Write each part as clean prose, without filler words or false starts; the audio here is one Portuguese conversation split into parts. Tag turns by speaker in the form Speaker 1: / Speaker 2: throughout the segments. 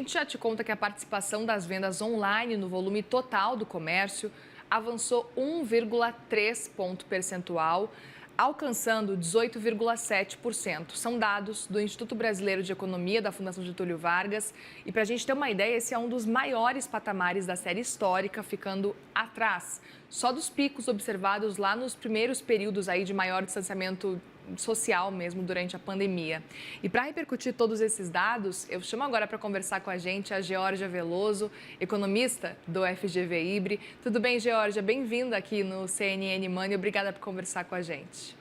Speaker 1: gente já te conta que a participação das vendas online no volume total do comércio avançou 1,3 ponto percentual, alcançando 18,7%. São dados do Instituto Brasileiro de Economia da Fundação Getúlio Vargas. E para a gente ter uma ideia, esse é um dos maiores patamares da série histórica, ficando atrás só dos picos observados lá nos primeiros períodos aí de maior distanciamento social mesmo durante a pandemia. E para repercutir todos esses dados, eu chamo agora para conversar com a gente a Geórgia Veloso, economista do FGV Ibre. Tudo bem, Geórgia? Bem-vinda aqui no CNN Money. Obrigada por conversar com a gente.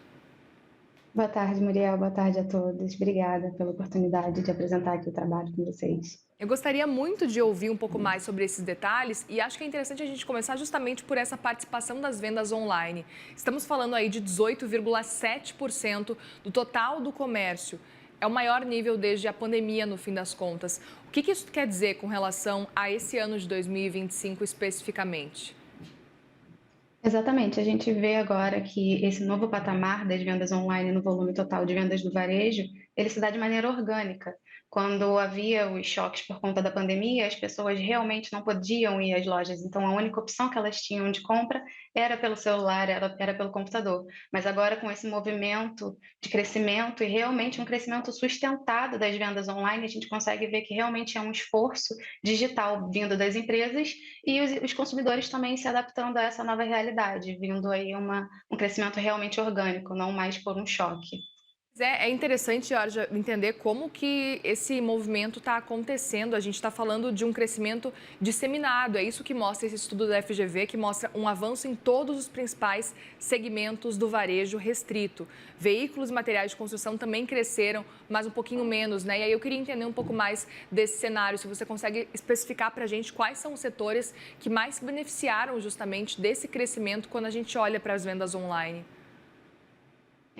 Speaker 2: Boa tarde, Muriel. Boa tarde a todos. Obrigada pela oportunidade de apresentar aqui o trabalho com vocês.
Speaker 1: Eu gostaria muito de ouvir um pouco mais sobre esses detalhes e acho que é interessante a gente começar justamente por essa participação das vendas online. Estamos falando aí de 18,7% do total do comércio. É o maior nível desde a pandemia, no fim das contas. O que isso quer dizer com relação a esse ano de 2025 especificamente?
Speaker 2: Exatamente, a gente vê agora que esse novo patamar das vendas online no volume total de vendas do varejo, ele se dá de maneira orgânica. Quando havia os choques por conta da pandemia, as pessoas realmente não podiam ir às lojas, então a única opção que elas tinham de compra era pelo celular, era pelo computador. Mas agora com esse movimento de crescimento e realmente um crescimento sustentado das vendas online, a gente consegue ver que realmente é um esforço digital vindo das empresas e os consumidores também se adaptando a essa nova realidade, vindo aí um crescimento realmente orgânico, não mais por um choque.
Speaker 1: É interessante, Georgia, entender como que esse movimento está acontecendo. A gente está falando de um crescimento disseminado. É isso que mostra esse estudo da FGV, que mostra um avanço em todos os principais segmentos do varejo restrito. Veículos e materiais de construção também cresceram, mas um pouquinho menos, né? E aí eu queria entender um pouco mais desse cenário. Se você consegue especificar para a gente quais são os setores que mais se beneficiaram justamente desse crescimento quando a gente olha para as vendas online.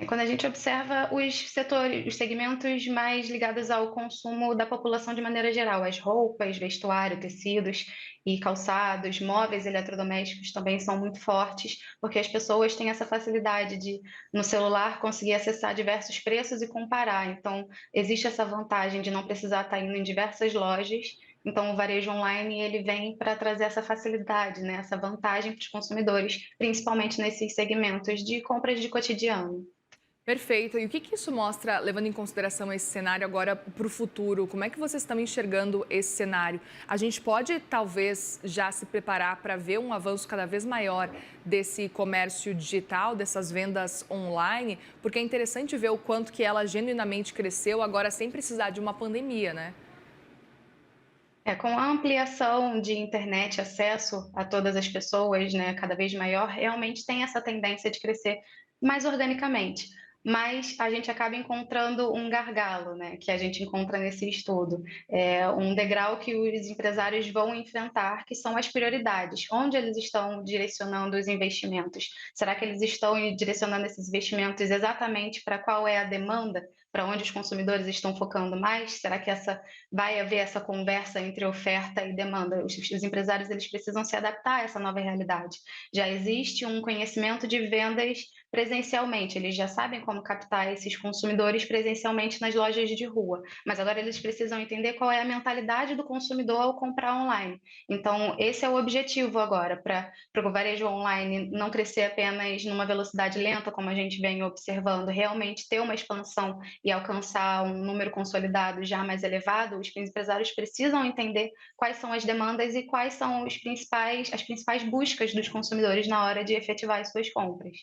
Speaker 2: Quando a gente observa os setores, os segmentos mais ligados ao consumo da população de maneira geral, as roupas, vestuário, tecidos e calçados, móveis, eletrodomésticos também são muito fortes, porque as pessoas têm essa facilidade de, no celular, conseguir acessar diversos preços e comparar. Então, existe essa vantagem de não precisar estar indo em diversas lojas. Então, o varejo online ele vem para trazer essa facilidade, né, essa vantagem para os consumidores, principalmente nesses segmentos de compras de cotidiano.
Speaker 1: Perfeito. E o que isso mostra, levando em consideração esse cenário agora para o futuro? Como é que vocês estão enxergando esse cenário? A gente pode, talvez, já se preparar para ver um avanço cada vez maior desse comércio digital, dessas vendas online? Porque é interessante ver o quanto que ela genuinamente cresceu agora sem precisar de uma pandemia, né?
Speaker 2: Com a ampliação de internet, acesso a todas as pessoas, né, cada vez maior, realmente tem essa tendência de crescer mais organicamente. Mas a gente acaba encontrando um gargalo, né, que a gente encontra nesse estudo. É um degrau que os empresários vão enfrentar, que são as prioridades. Onde eles estão direcionando os investimentos? Será que eles estão direcionando esses investimentos exatamente para qual é a demanda? Para onde os consumidores estão focando mais? Será que vai haver essa conversa entre oferta e demanda? Os empresários eles precisam se adaptar a essa nova realidade. Já existe um conhecimento de vendas presencialmente, eles já sabem como captar esses consumidores presencialmente nas lojas de rua, mas agora eles precisam entender qual é a mentalidade do consumidor ao comprar online. Então, esse é o objetivo agora, para o varejo online não crescer apenas numa velocidade lenta, como a gente vem observando, realmente ter uma expansão e alcançar um número consolidado já mais elevado, os empresários precisam entender quais são as demandas e quais são as principais buscas dos consumidores na hora de efetivar as suas compras.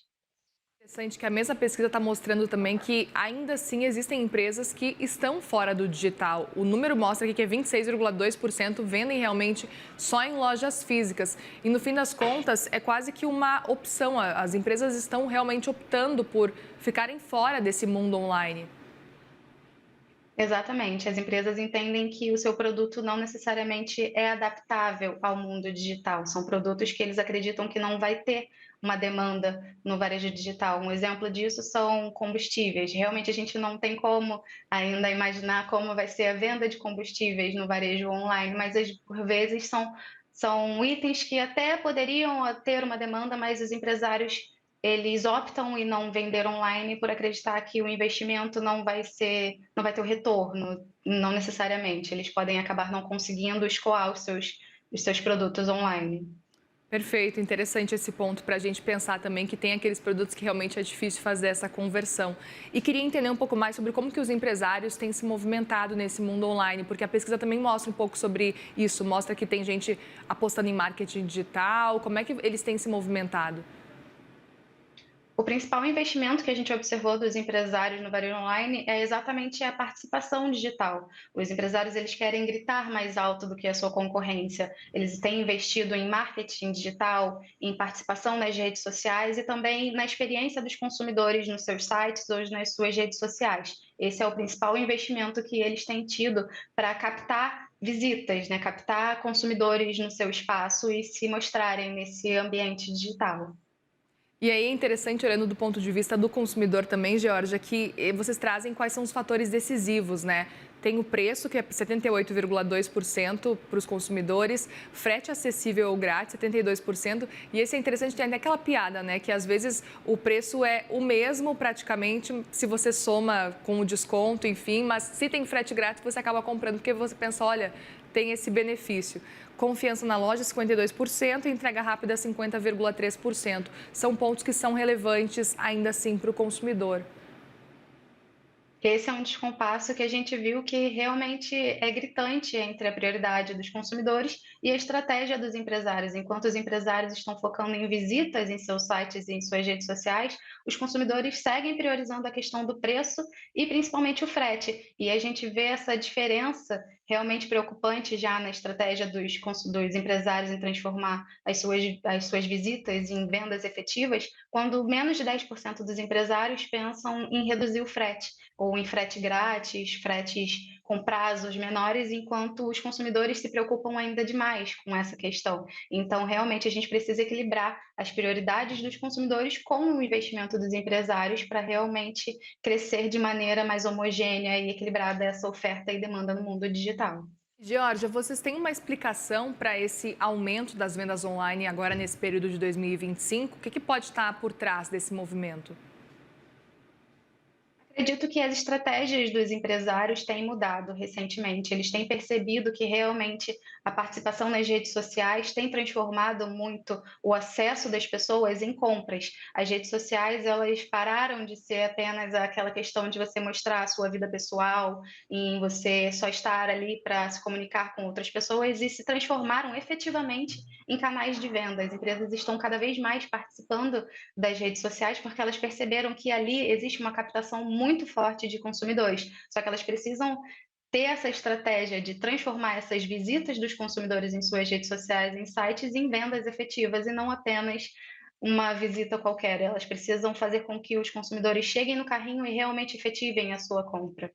Speaker 1: Interessante que a mesma pesquisa está mostrando também que ainda assim existem empresas que estão fora do digital. O número mostra aqui que 26,2% vendem realmente só em lojas físicas. E no fim das contas, é quase que uma opção. As empresas estão realmente optando por ficarem fora desse mundo online.
Speaker 2: Exatamente, as empresas entendem que o seu produto não necessariamente é adaptável ao mundo digital, são produtos que eles acreditam que não vai ter uma demanda no varejo digital. Um exemplo disso são combustíveis. Realmente a gente não tem como ainda imaginar como vai ser a venda de combustíveis no varejo online, mas por vezes são itens que até poderiam ter uma demanda, mas os empresários eles optam em não vender online por acreditar que o investimento não vai ter o retorno, não necessariamente. Eles podem acabar não conseguindo escoar os seus produtos online.
Speaker 1: Perfeito, interessante esse ponto para a gente pensar também que tem aqueles produtos que realmente é difícil fazer essa conversão. E queria entender um pouco mais sobre como que os empresários têm se movimentado nesse mundo online, porque a pesquisa também mostra um pouco sobre isso, mostra que tem gente apostando em marketing digital, como é que eles têm se movimentado?
Speaker 2: O principal investimento que a gente observou dos empresários no varejo online é exatamente a participação digital. Os empresários eles querem gritar mais alto do que a sua concorrência. Eles têm investido em marketing digital, em participação nas redes sociais e também na experiência dos consumidores nos seus sites ou nas suas redes sociais. Esse é o principal investimento que eles têm tido para captar visitas, né? Captar consumidores no seu espaço e se mostrarem nesse ambiente digital.
Speaker 1: E aí é interessante, olhando do ponto de vista do consumidor também, Georgia, que vocês trazem quais são os fatores decisivos, né? Tem o preço, que é 78,2% para os consumidores, frete acessível ou grátis, 72%. E esse é interessante, tem até aquela piada, né? Que às vezes o preço é o mesmo praticamente, se você soma com o desconto, enfim, mas se tem frete grátis, você acaba comprando, porque você pensa, olha, tem esse benefício. Confiança na loja, 52%, e entrega rápida, 50,3%. São pontos que são relevantes ainda assim para o consumidor.
Speaker 2: Esse é um descompasso que a gente viu que realmente é gritante entre a prioridade dos consumidores e a estratégia dos empresários. Enquanto os empresários estão focando em visitas em seus sites e em suas redes sociais, os consumidores seguem priorizando a questão do preço e principalmente o frete. E a gente vê essa diferença realmente preocupante já na estratégia dos empresários em transformar as suas visitas em vendas efetivas, quando menos de 10% dos empresários pensam em reduzir o frete ou em frete grátis, fretes com prazos menores, enquanto os consumidores se preocupam ainda demais com essa questão. Então, realmente, a gente precisa equilibrar as prioridades dos consumidores com o investimento dos empresários para realmente crescer de maneira mais homogênea e equilibrada essa oferta e demanda no mundo digital.
Speaker 1: Georgia, vocês têm uma explicação para esse aumento das vendas online agora nesse período de 2025? O que pode estar por trás desse movimento?
Speaker 2: Acredito que as estratégias dos empresários têm mudado recentemente. Eles têm percebido que realmente a participação nas redes sociais tem transformado muito o acesso das pessoas em compras. As redes sociais, elas pararam de ser apenas aquela questão de você mostrar a sua vida pessoal, em você só estar ali para se comunicar com outras pessoas e se transformaram efetivamente em canais de venda. As empresas estão cada vez mais participando das redes sociais, porque elas perceberam que ali existe uma captação muito forte de consumidores. Só que elas precisam ter essa estratégia de transformar essas visitas dos consumidores em suas redes sociais, em sites, em vendas efetivas e não apenas uma visita qualquer. Elas precisam fazer com que os consumidores cheguem no carrinho e realmente efetivem a sua compra.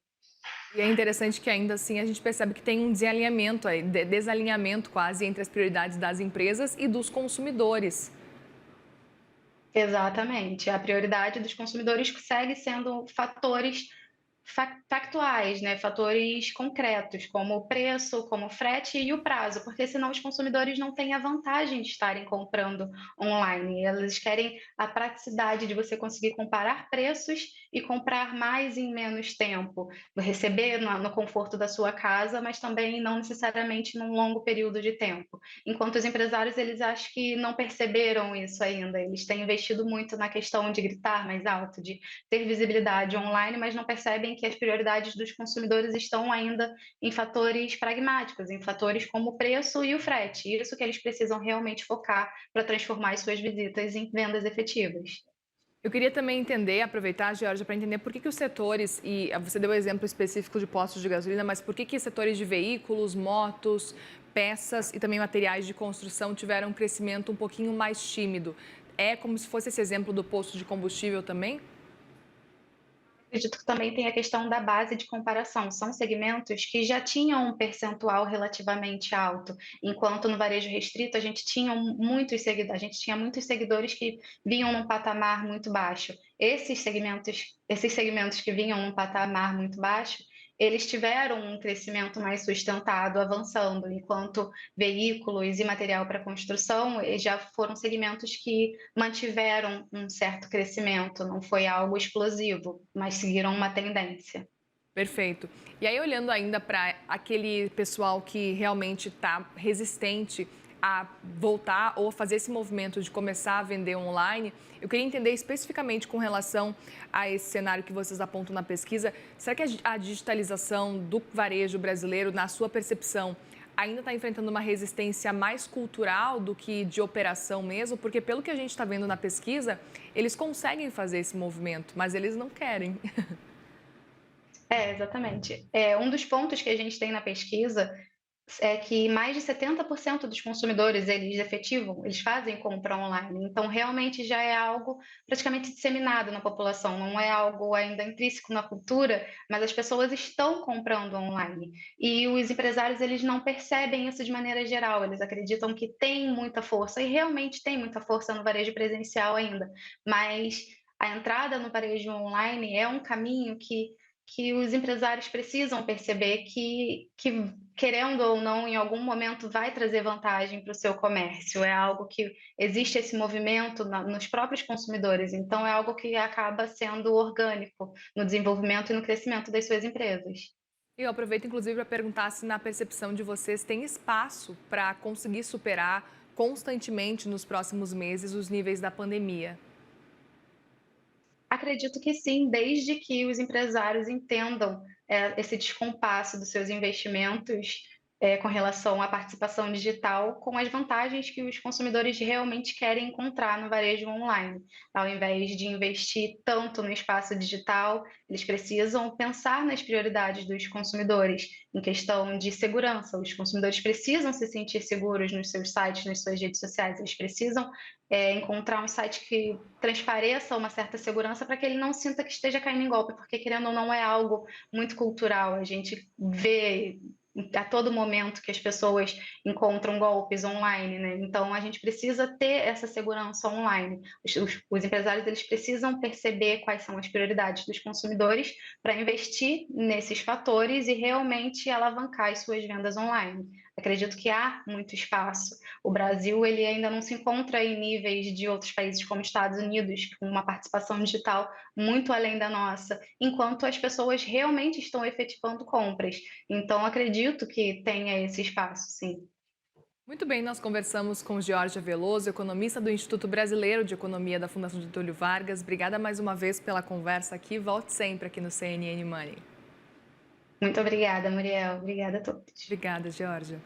Speaker 1: E é interessante que ainda assim a gente percebe que tem um desalinhamento aí, desalinhamento quase entre as prioridades das empresas e dos consumidores.
Speaker 2: Exatamente. A prioridade dos consumidores segue sendo fatores factuais, né, fatores concretos, como o preço, como o frete e o prazo, porque senão os consumidores não têm a vantagem de estarem comprando online. Eles querem a praticidade de você conseguir comparar preços e comprar mais em menos tempo, receber no conforto da sua casa, mas também não necessariamente num longo período de tempo. Enquanto os empresários, eles acham que não perceberam isso ainda. Eles têm investido muito na questão de gritar mais alto, de ter visibilidade online, mas não percebem que as prioridades dos consumidores estão ainda em fatores pragmáticos, em fatores como o preço e o frete. Isso que eles precisam realmente focar para transformar as suas visitas em vendas efetivas.
Speaker 1: Eu queria também entender, aproveitar, Georgia, para entender por que os setores, e você deu o exemplo específico de postos de gasolina, mas por que setores de veículos, motos, peças e também materiais de construção tiveram um crescimento um pouquinho mais tímido? É como se fosse esse exemplo do posto de combustível também?
Speaker 2: Acredito que também tem a questão da base de comparação. São segmentos que já tinham um percentual relativamente alto, enquanto no varejo restrito a gente tinha muitos seguidores que vinham num patamar muito baixo. Esses segmentos que vinham num patamar muito baixo, eles tiveram um crescimento mais sustentado, avançando, enquanto veículos e material para construção já foram segmentos que mantiveram um certo crescimento, não foi algo explosivo, mas seguiram uma tendência.
Speaker 1: Perfeito. E aí, olhando ainda para aquele pessoal que realmente está resistente a voltar ou fazer esse movimento de começar a vender online, eu queria entender especificamente com relação a esse cenário que vocês apontam na pesquisa. Será que a digitalização do varejo brasileiro, na sua percepção, ainda está enfrentando uma resistência mais cultural do que de operação mesmo? Porque, pelo que a gente está vendo na pesquisa, eles conseguem fazer esse movimento, mas eles não querem.
Speaker 2: É, exatamente. Um dos pontos que a gente tem na pesquisa é que mais de 70% dos consumidores, eles efetivam, eles fazem compra online. Então, realmente já é algo praticamente disseminado na população, não é algo ainda intrínseco na cultura, mas as pessoas estão comprando online. E os empresários, eles não percebem isso de maneira geral, eles acreditam que tem muita força, e realmente tem muita força no varejo presencial ainda, mas a entrada no varejo online é um caminho que os empresários precisam perceber que, querendo ou não, em algum momento vai trazer vantagem para o seu comércio. É algo que existe esse movimento nos próprios consumidores, então é algo que acaba sendo orgânico no desenvolvimento e no crescimento das suas empresas.
Speaker 1: E eu aproveito, inclusive, para perguntar se na percepção de vocês tem espaço para conseguir superar constantemente nos próximos meses os níveis da pandemia.
Speaker 2: Acredito que sim, desde que os empresários entendam, esse descompasso dos seus investimentos, com relação à participação digital, com as vantagens que os consumidores realmente querem encontrar no varejo online. Ao invés de investir tanto no espaço digital, eles precisam pensar nas prioridades dos consumidores, em questão de segurança. Os consumidores precisam se sentir seguros nos seus sites, nas suas redes sociais, eles precisam encontrar um site que transpareça uma certa segurança para que ele não sinta que esteja caindo em golpe, porque querendo ou não é algo muito cultural. A gente vê a todo momento que as pessoas encontram golpes online, né? Então a gente precisa ter essa segurança online. Os empresários eles precisam perceber quais são as prioridades dos consumidores para investir nesses fatores e realmente alavancar as suas vendas online. Acredito que há muito espaço. O Brasil ele ainda não se encontra em níveis de outros países como Estados Unidos, com uma participação digital muito além da nossa, enquanto as pessoas realmente estão efetivando compras. Então, acredito que tenha esse espaço, sim.
Speaker 1: Muito bem, nós conversamos com Georgia Veloso, economista do Instituto Brasileiro de Economia da Fundação Getúlio Vargas. Obrigada mais uma vez pela conversa aqui. Volte sempre aqui no CNN Money.
Speaker 2: Muito obrigada, Muriel. Obrigada a todos.
Speaker 1: Obrigada, Georgia.